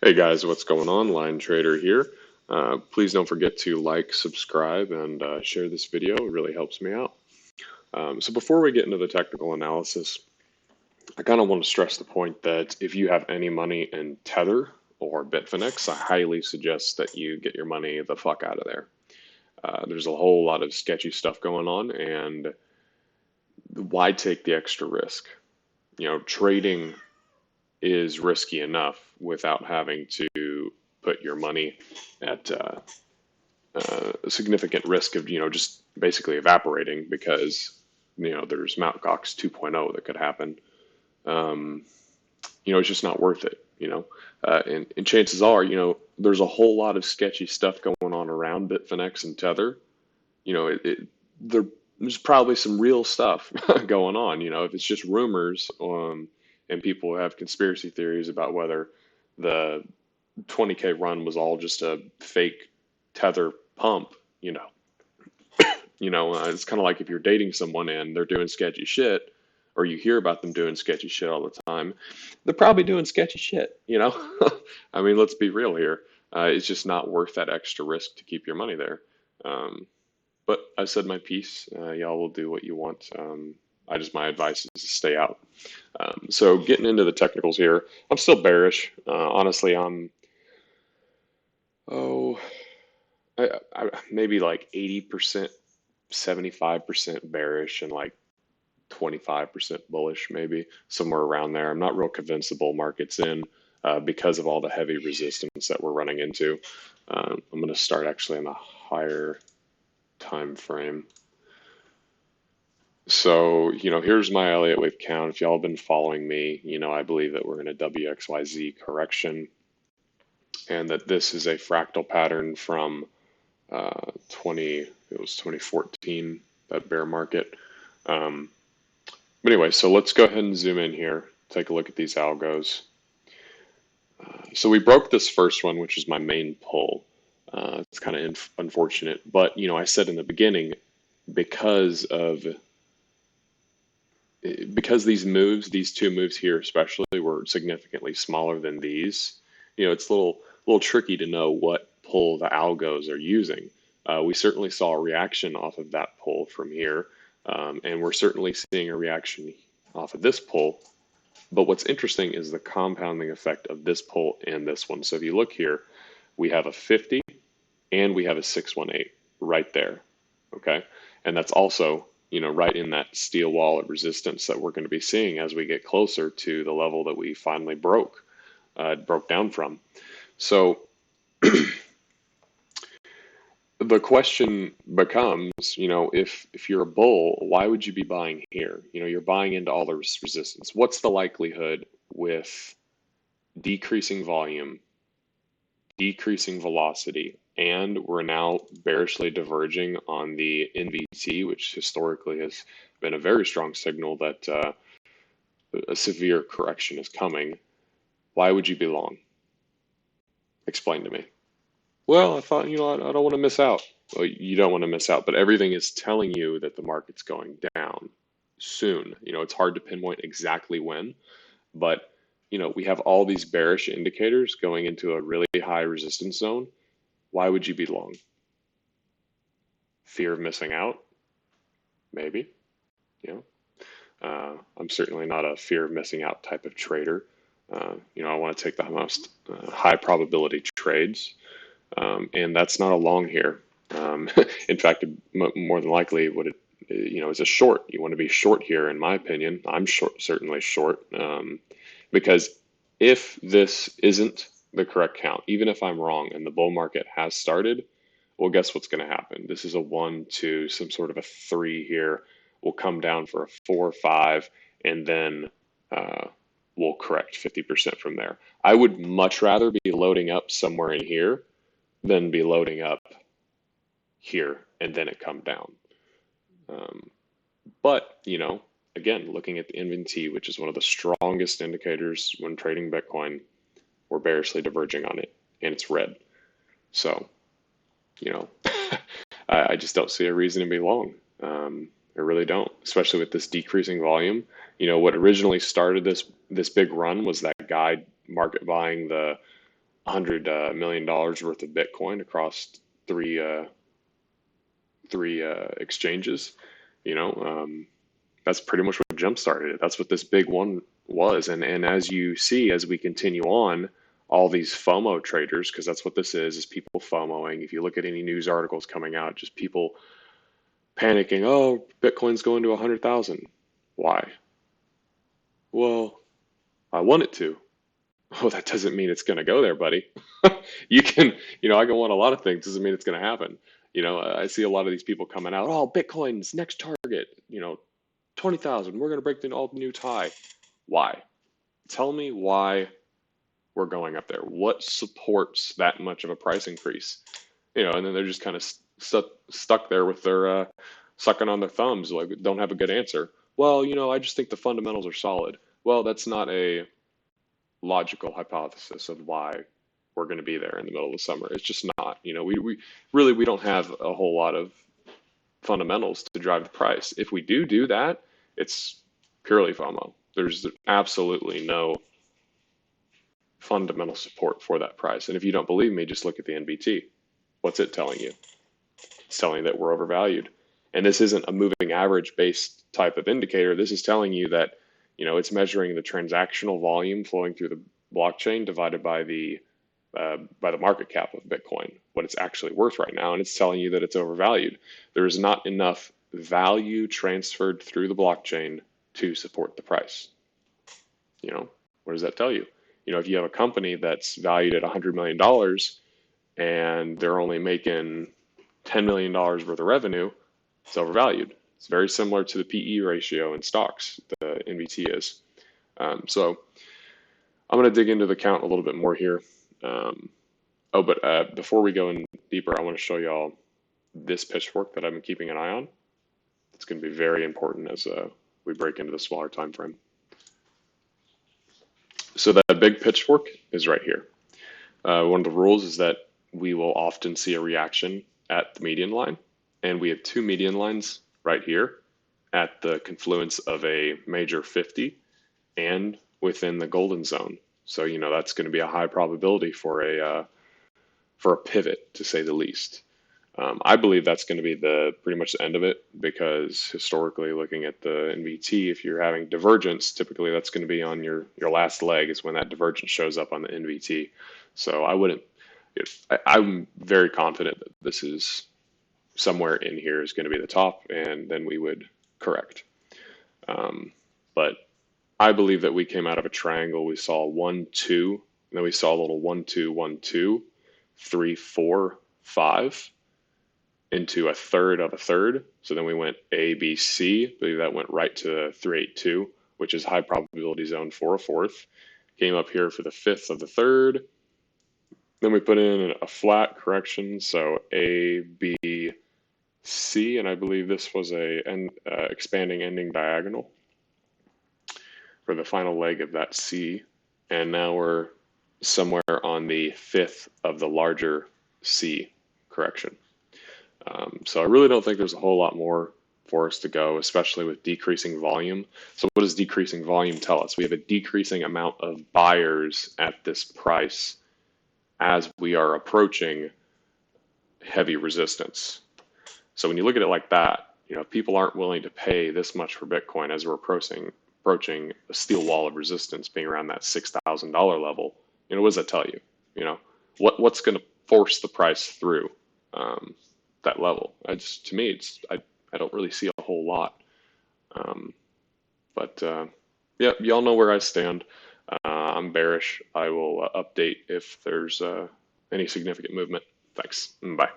Hey guys, what's going on? Line Trader here. Please don't forget to like, subscribe, and share this video. It really helps me out. So before we get into the technical analysis, I kind of want to stress the point that if you have any money in Tether or Bitfinex, I highly suggest that you get your money the fuck out of there. There's a whole lot of sketchy stuff going on, and why take the extra risk? Trading is risky enough without having to put your money at a significant risk of, just basically evaporating because, there's Mt. Gox 2.0 that could happen. It's just not worth it. And chances are, there's a whole lot of sketchy stuff going on around Bitfinex and Tether. There's probably some real stuff going on. If it's just rumors, and people have conspiracy theories about whether the 20K run was all just a fake Tether pump. It's kind of like if you're dating someone and they're doing sketchy shit, or you hear about them doing sketchy shit all the time, they're probably doing sketchy shit. I mean, let's be real here. It's just not worth that extra risk to keep your money there. But I said my piece. Y'all will do what you want. My advice is to stay out. So getting into the technicals here, I'm still bearish. Honestly, maybe like 80%, 75% bearish and like 25% bullish, maybe somewhere around there. I'm not real convinced the bull market's in because of all the heavy resistance that we're running into. I'm going to start actually on a higher time frame. So, here's my Elliot Wave count. If y'all have been following me, I believe that we're in a WXYZ correction and that this is a fractal pattern from it was 2014, that bear market. But anyway, so let's go ahead and zoom in here, take a look at these algos. So we broke this first one, which is my main pull. It's kind of unfortunate, but, I said in the beginning, because these two moves here especially were significantly smaller than these, it's a little tricky to know what pull the algos are using. We certainly saw a reaction off of that pull from here, and we're certainly seeing a reaction off of this pull. But what's interesting is the compounding effect of this pull and this one. So if you look here, we have a 50 and we have a 618 right there, okay? And that's also right in that steel wall of resistance that we're going to be seeing as we get closer to the level that we finally broke down from. So the question becomes, if you're a bull, why would you be buying here? You're buying into all the resistance. What's the likelihood with decreasing volume, decreasing velocity, and we're now bearishly diverging on the NVT, which historically has been a very strong signal that a severe correction is coming. Why would you be long? Explain to me. Well, I thought, I don't want to miss out. Well, you don't want to miss out, but everything is telling you that the market's going down soon. It's hard to pinpoint exactly when, but we have all these bearish indicators going into a really high resistance zone. Why would you be long? Fear of missing out? Maybe. I'm certainly not a fear of missing out type of trader. I want to take the most high probability trades, and that's not a long here. In fact, more than likely, is a short. You want to be short here, in my opinion. I'm certainly short, because if this isn't the correct count, even if I'm wrong and the bull market has started, well, guess what's going to happen? This is a 1, 2, some sort of a 3 here. We'll come down for a 4, 5, and then we'll correct 50% from there. I would much rather be loading up somewhere in here than be loading up here and then it come down. But, again, looking at the NVT, which is one of the strongest indicators when trading Bitcoin, we're bearishly diverging on it, and it's red. So, I just don't see a reason to be long. I really don't, especially with this decreasing volume. What originally started this big run was that guy market buying the $100 million worth of Bitcoin across three exchanges. You know, that's pretty much what jump started it. That's what this big one was. And as you see, as we continue on, all these FOMO traders, because that's what this is people FOMOing. If you look at any news articles coming out, just people panicking, oh, Bitcoin's going to 100,000. Why? Well, I want it to. Oh, that doesn't mean it's going to go there, buddy. You can, I can want a lot of things. Doesn't mean it's going to happen. I see a lot of these people coming out. Oh, Bitcoin's next target, 20,000. We're going to break the all-new high. Why? Tell me why we're going up there. What supports that much of a price increase? And then they're just kind of stuck there with their sucking on their thumbs, like don't have a good answer. Well, I just think the fundamentals are solid. Well, that's not a logical hypothesis of why we're going to be there in the middle of the summer. It's just not. We don't have a whole lot of fundamentals to drive the price. If we do that, it's purely FOMO. There's absolutely no fundamental support for that price. And if you don't believe me, just look at the NBT. What's it telling you? It's telling you that we're overvalued. And this isn't a moving average based type of indicator. This is telling you that, it's measuring the transactional volume flowing through the blockchain divided by the market cap of Bitcoin, what it's actually worth right now. And it's telling you that it's overvalued. There is not enough value transferred through the blockchain to support the price. What does that tell you? If you have a company that's valued at $100 million and they're only making $10 million worth of revenue, it's overvalued. It's very similar to the PE ratio in stocks, the NVT is. So I'm going to dig into the count a little bit more here. But before we go in deeper, I want to show y'all this pitchfork that I've been keeping an eye on. It's going to be very important as we break into the smaller time frame. So that big pitchfork is right here. One of the rules is that we will often see a reaction at the median line. And we have two median lines right here at the confluence of a major 50 and within the golden zone. So, that's going to be a high probability for a pivot, to say the least. I believe that's going to be pretty much the end of it, because historically, looking at the NVT, if you're having divergence, typically that's going to be on your last leg is when that divergence shows up on the NVT. So I'm very confident that this is somewhere in here is going to be the top, and then we would correct. But I believe that we came out of a triangle. We saw 1, 2, and then we saw a little 1, 2, 1, 2, 3, 4, 5 into a third of a third. So then we went A, B, C. I believe that went right to 382, which is high probability zone for a fourth. Came up here for the fifth of the third. Then we put in a flat correction. So A, B, C, and I believe this was an expanding ending diagonal for the final leg of that C. And now we're somewhere on the fifth of the larger C correction. So I really don't think there's a whole lot more for us to go, especially with decreasing volume. So what does decreasing volume tell us? We have a decreasing amount of buyers at this price as we are approaching heavy resistance. So when you look at it like that, if people aren't willing to pay this much for Bitcoin as we're approaching a steel wall of resistance being around that $6,000 level, what does that tell you? What's going to force the price through that level? To me, I don't really see a whole lot. Yeah, y'all know where I stand. I'm bearish. I will update if there's any significant movement. Thanks. Bye.